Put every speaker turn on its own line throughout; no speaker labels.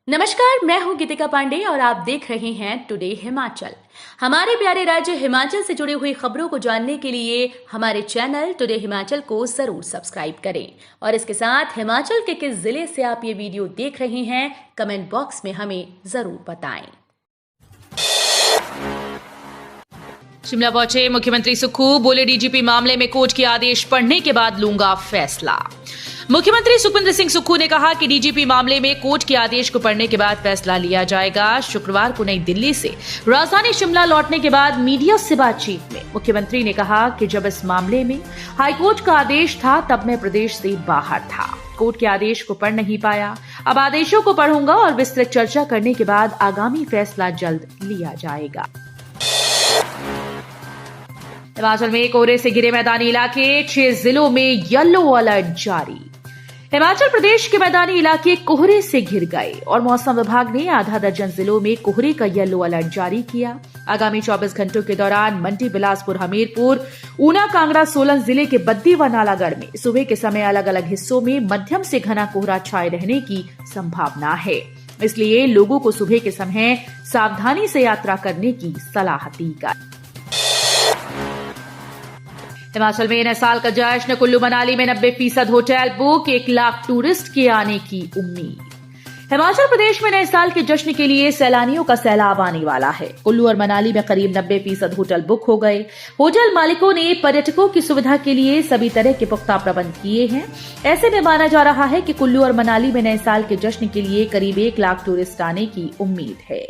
नमस्कार, मैं हूं गीतिका पांडे और आप देख रहे हैं टुडे हिमाचल। हमारे प्यारे राज्य हिमाचल से जुड़ी हुई खबरों को जानने के लिए हमारे चैनल टुडे हिमाचल को जरूर सब्सक्राइब करें और इसके साथ हिमाचल के किस जिले से आप ये वीडियो देख रहे हैं कमेंट बॉक्स में हमें जरूर बताएं।
शिमला पहुंचे मुख्यमंत्री सुक्खू, बोले डीजीपी मामले में कोर्ट के आदेश पढ़ने के बाद लूंगा फैसला। मुख्यमंत्री सुखविंदर सिंह सुक्खू ने कहा कि डीजीपी मामले में कोर्ट के आदेश को पढ़ने के बाद फैसला लिया जाएगा। शुक्रवार को नई दिल्ली से राजधानी शिमला लौटने के बाद मीडिया से बातचीत में मुख्यमंत्री ने कहा कि जब इस मामले में हाईकोर्ट का आदेश था तब मैं प्रदेश से बाहर था, कोर्ट के आदेश को पढ़ नहीं पाया। अब आदेशों को पढ़ूंगा और विस्तृत चर्चा करने के बाद आगामी फैसला जल्द लिया जाएगा। हिमाचल में कोहरे से घिरे मैदानी इलाके, 6 जिलों में येलो अलर्ट जारी। हिमाचल प्रदेश के मैदानी इलाके कोहरे से घिर गए और मौसम विभाग ने आधा दर्जन जिलों में कोहरे का येलो अलर्ट जारी किया। आगामी 24 घंटों के दौरान मंडी, बिलासपुर, हमीरपुर, ऊना, कांगड़ा, सोलन जिले के बद्दी व नालागढ़ में सुबह के समय अलग अलग हिस्सों में मध्यम से घना कोहरा छाए रहने की संभावना है, इसलिए लोगों को सुबह के समय सावधानी से यात्रा करने की सलाह दी गई। हिमाचल में नए साल का जश्न, कुल्लू मनाली में 90% होटल बुक, 1 लाख टूरिस्ट के आने की उम्मीद। हिमाचल प्रदेश में नए साल के जश्न के लिए सैलानियों का सैलाब आने वाला है। कुल्लू और मनाली में करीब 90% होटल बुक हो गए। होटल मालिकों ने पर्यटकों की सुविधा के लिए सभी तरह के पुख्ता प्रबंध किए हैं। ऐसे में माना जा रहा है कि कुल्लू और मनाली में नए साल के जश्न के लिए करीब 1 लाख टूरिस्ट आने की उम्मीद है।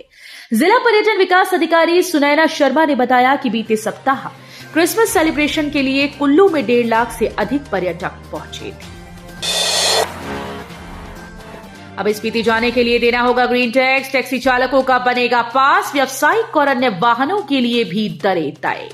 जिला पर्यटन विकास अधिकारी सुनैना शर्मा ने बताया कि बीते सप्ताह क्रिसमस सेलिब्रेशन के लिए कुल्लू में 1.5 लाख से अधिक पर्यटक पहुंचे थे। अब स्पीति जाने के लिए देना होगा ग्रीन टैक्स, टैक्सी चालकों का बनेगा पास, व्यावसायिक और अन्य वाहनों के लिए भी दरें तय।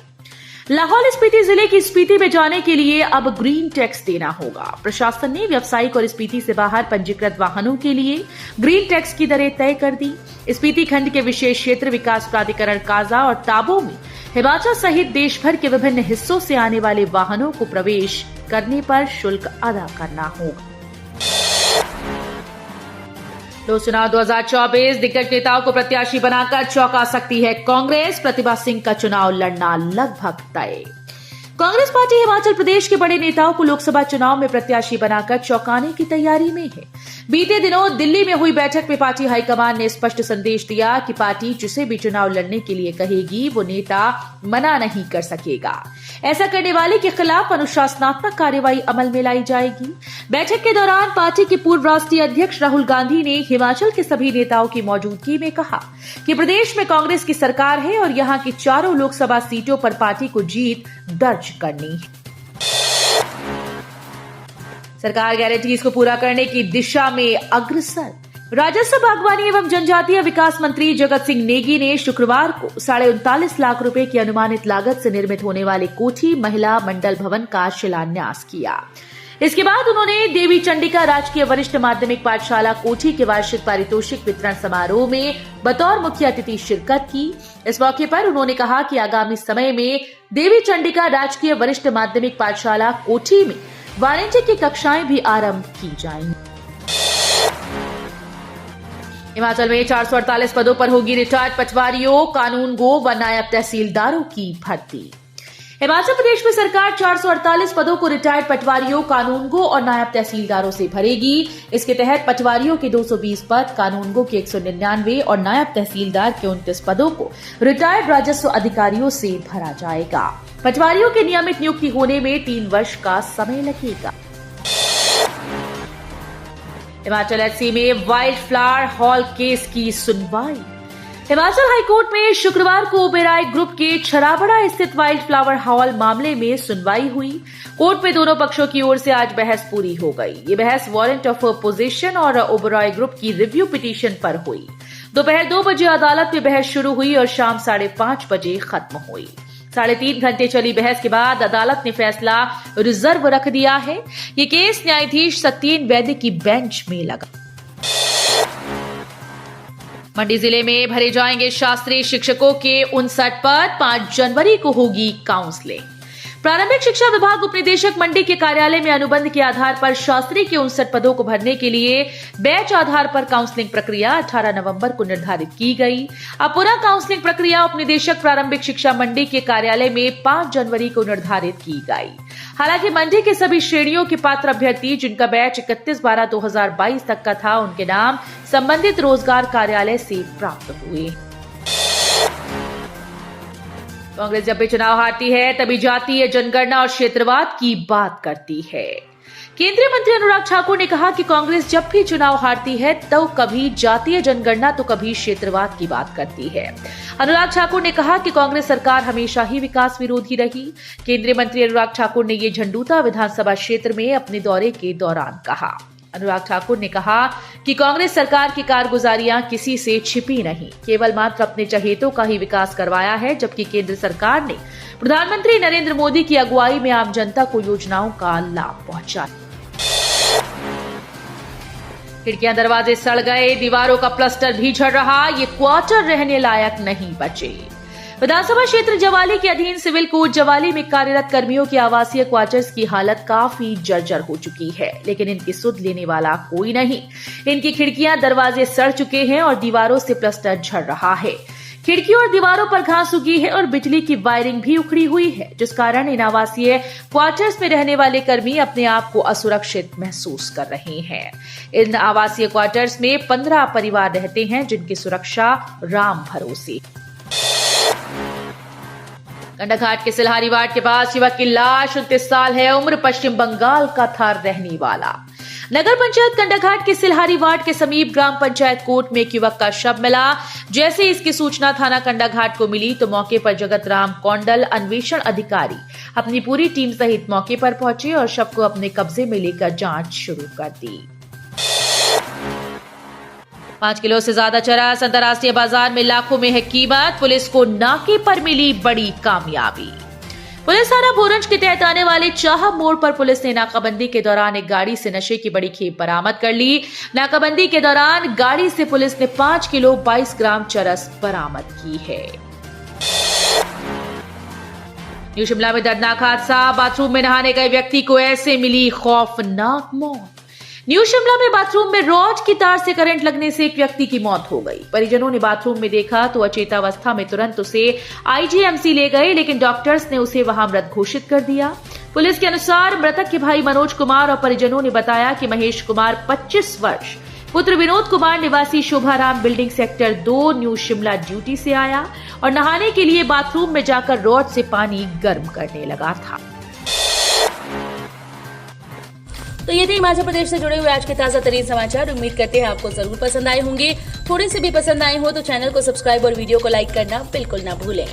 लाहौल स्पीति जिले की स्पीति में जाने के लिए अब ग्रीन टैक्स देना होगा। प्रशासन ने व्यावसायिक और स्पीति से बाहर पंजीकृत वाहनों के लिए ग्रीन टैक्स की दरें तय कर दी। स्पीति खंड के विशेष क्षेत्र विकास प्राधिकरण काजा और ताबो में हिमाचल सहित देश भर के विभिन्न हिस्सों से आने वाले वाहनों को प्रवेश करने पर शुल्क अदा करना होगा। लोक चुनाव 2024, दिग्गज नेताओं को प्रत्याशी बनाकर चौंका सकती है कांग्रेस, प्रतिभा सिंह का चुनाव लड़ना लगभग तय। कांग्रेस पार्टी हिमाचल प्रदेश के बड़े नेताओं को लोकसभा चुनाव में प्रत्याशी बनाकर चौंकाने की तैयारी में है। बीते दिनों दिल्ली में हुई बैठक में पार्टी हाईकमान ने स्पष्ट संदेश दिया कि पार्टी जिसे भी चुनाव लड़ने के लिए कहेगी वो नेता मना नहीं कर सकेगा। ऐसा करने वाले के खिलाफ अनुशासनात्मक कार्रवाई अमल में लाई जाएगी। बैठक के दौरान पार्टी के पूर्व राष्ट्रीय अध्यक्ष राहुल गांधी ने हिमाचल के सभी नेताओं की मौजूदगी में कहा कि प्रदेश में कांग्रेस की सरकार है और यहां की 4 लोकसभा सीटों पर पार्टी को जीत दर्ज करनी है। सरकार गारंटीज को पूरा करने की दिशा में अग्रसर। राजस्व, बागवानी एवं जनजातीय विकास मंत्री जगत सिंह नेगी ने शुक्रवार को 39.5 लाख रुपए की अनुमानित लागत से निर्मित होने वाले कोठी महिला मंडल भवन का शिलान्यास किया। इसके बाद उन्होंने देवी चंडिका राजकीय वरिष्ठ माध्यमिक पाठशाला कोठी के वार्षिक पारितोषिक वितरण समारोह में बतौर मुख्य अतिथि शिरकत की। इस मौके पर उन्होंने कहा कि आगामी समय में देवी चंडिका राजकीय वरिष्ठ माध्यमिक पाठशाला कोठी में वाणिज्य की कक्षाएं भी आरंभ की जाएंगी। हिमाचल में 448 पदों पर होगी रिटायर्ड पटवारियों, कानून गो व नायब तहसीलदारों की भर्ती। हिमाचल प्रदेश में सरकार 448 पदों को रिटायर्ड पटवारियों, कानूनगो और नायब तहसीलदारों से भरेगी। इसके तहत पटवारियों के 220 पद, कानूनगो के 199 और नायब तहसीलदार के 29 पदों को रिटायर्ड राजस्व अधिकारियों से भरा जाएगा। पटवारियों के नियमित नियुक्ति होने में 3 वर्ष का समय लगेगा। हिमाचल एचसी में वाइल्ड फ्लावर हॉल केस की सुनवाई। हिमाचल हाईकोर्ट में शुक्रवार को ओबेरॉय ग्रुप के छराबड़ा स्थित वाइल्ड फ्लावर हॉल मामले में सुनवाई हुई। कोर्ट में दोनों पक्षों की ओर से आज बहस पूरी हो गई। ये बहस वारंट ऑफ पोजीशन और ओबेरॉय ग्रुप की रिव्यू पिटीशन पर हुई। दोपहर 2 बजे अदालत में बहस शुरू हुई और शाम 5:30 बजे खत्म हुई। 3.5 घंटे चली बहस के बाद अदालत ने फैसला रिजर्व रख दिया है। ये केस न्यायाधीश सत्येन वैद्य की बेंच में लगा। मंडी जिले में भरे जाएंगे शास्त्रीय शिक्षकों के 59 पद, 5 जनवरी को होगी काउंसलिंग। प्रारंभिक शिक्षा विभाग उपनिदेशक मंडी के कार्यालय में अनुबंध के आधार पर शास्त्री के 59 पदों को भरने के लिए बैच आधार पर काउंसलिंग प्रक्रिया 18 नवंबर को निर्धारित की गई। अब पुनः काउंसलिंग प्रक्रिया उपनिदेशक प्रारंभिक शिक्षा मंडी के कार्यालय में 5 जनवरी को निर्धारित की गई। हालांकि मंडी के सभी श्रेणियों के पात्र अभ्यर्थी जिनका बैच 31/12/2022 तक का था, उनके नाम संबंधित रोजगार कार्यालय से प्राप्त हुए। कांग्रेस जब भी चुनाव हारती है तभी जातीय जनगणना और क्षेत्रवाद की बात करती है। केंद्रीय मंत्री अनुराग ठाकुर ने कहा कि कांग्रेस जब भी चुनाव हारती है तो कभी जातीय जनगणना तो कभी क्षेत्रवाद की बात करती है। अनुराग ठाकुर ने कहा कि कांग्रेस सरकार हमेशा ही विकास विरोधी रही। केंद्रीय मंत्री अनुराग ठाकुर ने ये झंडूता विधानसभा क्षेत्र में अपने दौरे के दौरान कहा। अनुराग ठाकुर ने कहा कि कांग्रेस सरकार की कारगुजारियां किसी से छिपी नहीं, केवल मात्र अपने चहेतों का ही विकास करवाया है, जबकि केंद्र सरकार ने प्रधानमंत्री नरेंद्र मोदी की अगुवाई में आम जनता को योजनाओं का लाभ पहुंचा। खिड़कियां दरवाजे सड़ गए, दीवारों का प्लास्टर भी झड़ रहा, ये क्वार्टर रहने लायक नहीं बचे। विधानसभा क्षेत्र जवाली के अधीन सिविल कोर्ट जवाली में कार्यरत कर्मियों की आवासीय क्वार्टर्स की हालत काफी जर्जर हो चुकी है, लेकिन इनकी सुध लेने वाला कोई नहीं। इनकी खिड़कियां दरवाजे सड़ चुके हैं और दीवारों से प्लास्टर झड़ रहा है। खिड़कियों और दीवारों पर घास उगी है और बिजली की वायरिंग भी उखड़ी हुई है, जिस कारण इन आवासीय क्वार्टर्स में रहने वाले कर्मी अपने आप को असुरक्षित महसूस कर रहे हैं। इन आवासीय क्वार्टर्स में 15 परिवार रहते हैं, जिनकी सुरक्षा राम भरोसे। कंडाघाट के सिलहारी वार्ड के पास युवक की लाश 29 साल है उम्र, पश्चिम बंगाल का था रहने वाला। नगर पंचायत कंडाघाट के सिलहारी वार्ड के समीप ग्राम पंचायत कोर्ट में एक युवक का शव मिला। जैसे इसकी सूचना थाना कंडाघाट को मिली तो मौके पर जगत राम कौंडल अन्वेषण अधिकारी अपनी पूरी टीम सहित मौके पर पहुंचे और शव को अपने कब्जे में लेकर जांच शुरू कर दी। 5 किलो से ज्यादा चरस अंतर्राष्ट्रीय बाजार में लाखों में है कीमत, पुलिस को नाके पर मिली बड़ी कामयाबी। पुलिस थाना भोरंज के तहत आने वाले चाह मोड़ पर पुलिस ने नाकाबंदी के दौरान एक गाड़ी से नशे की बड़ी खेप बरामद कर ली। नाकाबंदी के दौरान गाड़ी से पुलिस ने 5 किलो 22 ग्राम चरस बरामद की है। न्यू शिमला में दर्दनाक हादसा, बाथरूम में नहाने गए व्यक्ति को ऐसे मिली खौफनाक मौत। न्यू शिमला में बाथरूम में रॉड की तार से करंट लगने से एक व्यक्ति की मौत हो गई। परिजनों ने बाथरूम में देखा तो अचेतावस्था में तुरंत उसे आईजीएमसी ले गए, लेकिन डॉक्टर्स ने उसे वहां मृत घोषित कर दिया। पुलिस के अनुसार मृतक के भाई मनोज कुमार और परिजनों ने बताया कि महेश कुमार 25 वर्ष, पुत्र विनोद कुमार निवासी Shobharam building sector 2 new Shimla duty से आया और नहाने के लिए बाथरूम में जाकर रॉड से पानी गर्म करने लगा था।
तो ये थे हिमाचल प्रदेश से जुड़े हुए आज के ताजा तरीन समाचार। उम्मीद करते हैं आपको जरूर पसंद आए होंगे। थोड़े से भी पसंद आए हो तो चैनल को सब्सक्राइब और वीडियो को लाइक करना बिल्कुल ना भूलें।